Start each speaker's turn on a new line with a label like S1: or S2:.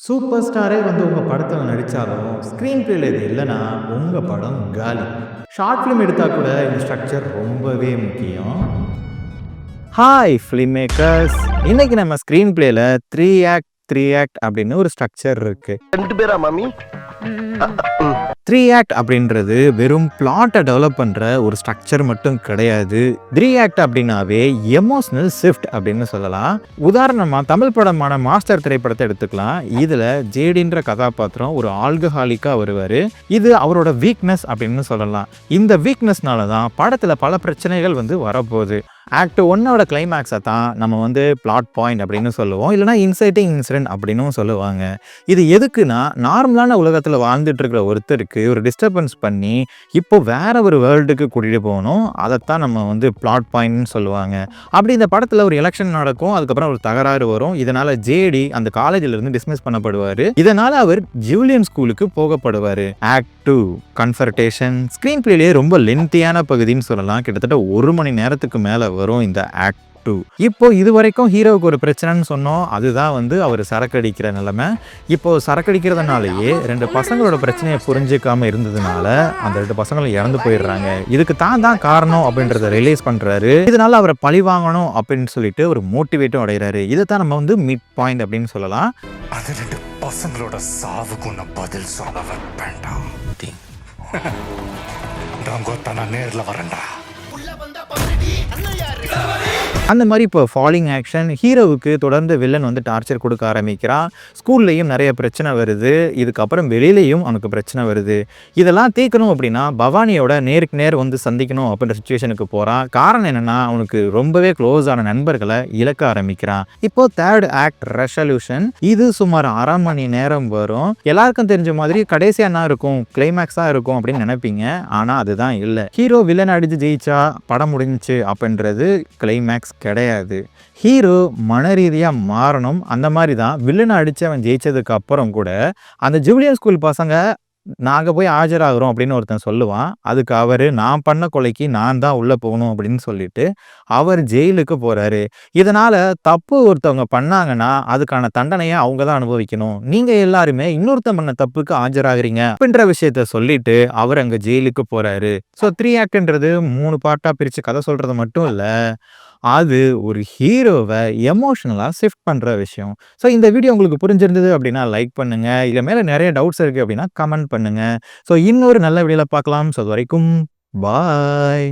S1: Super ஸ்டாரே வந்து உங்க படத்துல நடிச்சாலும், ஸ்க்ரீன் பிளேல இது இல்லன்னா, உங்க படம் காலி. ஷார்ட் ஃபிலிம் எடுத்தா கூட இந்த ஸ்ட்ரக்சர் ரொம்பவே முக்கியம். Hi film makers! இன்னைக்கு நம்ம ஸ்க்ரீன் பிளேல 3 ஆக்ட், 3 ஆக்ட் அப்படின்னு ஒரு ஸ்ட்ரக்சர் இருக்கு.
S2: 2 பேரா மாமி?
S1: 3 ஆக்ட் அப்படின்றது வெறும் பிளாட்டை டெவலப் பண்ணுற ஒரு ஸ்ட்ரக்சர் மட்டும் கிடையாது. 3 ஆக்ட் அப்படின்னாவே எமோஷனல் ஷிஃப்ட் அப்படின்னு சொல்லலாம். உதாரணமாக தமிழ் படமான மாஸ்டர் திரைப்படத்தை எடுத்துக்கலாம். இதில் ஜேடின்ற கதாபாத்திரம் ஒரு ஆல்கஹாலிக்காக வருவார். இது அவரோட வீக்னஸ் அப்படின்னு சொல்லலாம். இந்த வீக்னஸ்னால தான் படத்தில் பல பிரச்சனைகள் வந்து வரப்போகுது. ஆக்ட் 1ஓட கிளைமேக்ஸை தான் நம்ம வந்து பிளாட் பாயிண்ட் அப்படின்னு சொல்லுவோம், இல்லைனா இன்சைட்டிங் இன்சிடென்ட் அப்படின்னும் சொல்லுவாங்க. இது எதுக்குன்னா, நார்மலான உலகத்தில் வாழ்ந்துட்டு இருக்கிற ஒருத்தருக்கு ஒரு டிஸ்டர்பன்ஸ் பண்ணி இப்போ வேற ஒரு வேர்ல்டுக்கு கூட்டிகிட்டு போகணும். அதைத்தான் நம்ம வந்து பிளாட் பாயிண்ட்னு சொல்லுவாங்க. அப்படி இந்த படத்தில் ஒரு எலெக்ஷன் நடக்கும், அதுக்கப்புறம் ஒரு தகராறு வரும். இதனால் ஜேடி அந்த காலேஜிலிருந்து டிஸ்மிஸ் பண்ணப்படுவார். இதனால் அவர் ஜூலியன் ஸ்கூலுக்கு போகப்படுவார். ஆக்ட் 2 கன்ஃபர்டேஷன் ஸ்க்ரீன் பிளேலேயே ரொம்ப லென்த்தியான பகுதின்னு சொல்லலாம். கிட்டத்தட்ட 1 மணி நேரத்துக்கு மேலே வரும் இந்த ஆக்ட் 2. இப்போ இது வரைக்கும் ஹீரோவுக்கு ஒரு பிரச்சனைன்னு சொன்னோம், அதுதான் வந்து அவர் சரக்கடிக்கிற நிலைமை. இப்போ சரக்கடிக்கிறதுனாலேயே 2 பசங்களோட பிரச்சனையை புரிஞ்சிக்காமல் இருந்ததுனால அந்த 2 பசங்களும் இறந்து போயிடுறாங்க. இதுக்கு தான் காரணம் அப்படின்றத ரிலீஸ் பண்ணுறாரு. இதனால அவரை பழி வாங்கணும் அப்படின்னு சொல்லிட்டு ஒரு மோட்டிவேட்டும் அடைகிறாரு. இதை தான் நம்ம வந்து மிட் பாயிண்ட் அப்படின்னு சொல்லலாம்.
S3: அது 2 பசங்களோட சாவுக்கு நான் பதில் சொல்ல வேண்டாம். நான் நேரில் வரேன்டா.
S1: அந்த மாதிரி இப்போ ஃபாலிங் ஆக்ஷன், ஹீரோவுக்கு தொடர்ந்து வில்லன் வந்து டார்ச்சர் கொடுக்க ஆரம்பிக்கிறான். ஸ்கூல்லையும் நிறைய பிரச்சனை வருது. இதுக்கப்புறம் வெளியிலையும் அவனுக்கு பிரச்சனை வருது. இதெல்லாம் தீர்க்கணும் அப்படின்னா பவானியோட நேருக்கு நேர் வந்து சந்திக்கணும் அப்படின்ற சுச்சுவேஷனுக்கு போகிறான். காரணம் என்னென்னா, அவனுக்கு ரொம்பவே க்ளோஸான நண்பர்களை இழக்க ஆரம்பிக்கிறான். இப்போ 3rd ஆக்ட் ரெசல்யூஷன், இது சுமார் 1/2 மணி நேரம் வரும். எல்லாருக்கும் தெரிஞ்ச மாதிரி கடைசியாக என்ன இருக்கும், கிளைமேக்ஸாக இருக்கும் அப்படின்னு நினைப்பீங்க. ஆனால் அதுதான் இல்லை. ஹீரோ வில்லன் அடித்து ஜெயிச்சா படம் முடிஞ்சிச்சு அப்படின்றது கிளைமேக்ஸ் கிடையாது. ஹீரோ மன ரீதியாக மாறணும். அந்த மாதிரி தான் வில்லனை அடித்து அவன் ஜெயிச்சதுக்கு அப்புறம் கூட அந்த ஜூலியன் ஸ்கூல் பசங்க நாங்கள் போய் ஆஜராகிறோம் அப்படின்னு ஒருத்தன் சொல்லுவான். அதுக்கு அவர் நான் பண்ண கொலைக்கு நான் தான் உள்ளே போகணும் அப்படின்னு சொல்லிட்டு அவர் ஜெயிலுக்கு போகிறாரு. இதனால் தப்பு ஒருத்தவங்க பண்ணாங்கன்னா அதுக்கான தண்டனையை அவங்க தான் அனுபவிக்கணும். நீங்கள் எல்லாருமே இன்னொருத்தன் பண்ண தப்புக்கு ஆஜராகிறீங்க அப்படின்ற விஷயத்த சொல்லிட்டு அவர் அங்கே ஜெயிலுக்கு போகிறாரு. ஸோ 3 ஆக்ட்ன்றது 3 பார்ட்டாக பிரித்து கதை சொல்கிறது மட்டும் இல்லை, அது ஒரு ஹீரோவை எமோஷனலாக ஷிஃப்ட் பண்ணுற விஷயம். ஸோ இந்த வீடியோ உங்களுக்கு புரிஞ்சிருந்தது அப்படின்னா லைக் பண்ணுங்கள். இதில் மேலே நிறைய டவுட்ஸ் இருக்குது அப்படின்னா கமெண்ட் பண்ணுங்கள். ஸோ இன்னொரு நல்ல வீடியோவில் பார்க்கலாம். ஸோ அது வரைக்கும் பாய்.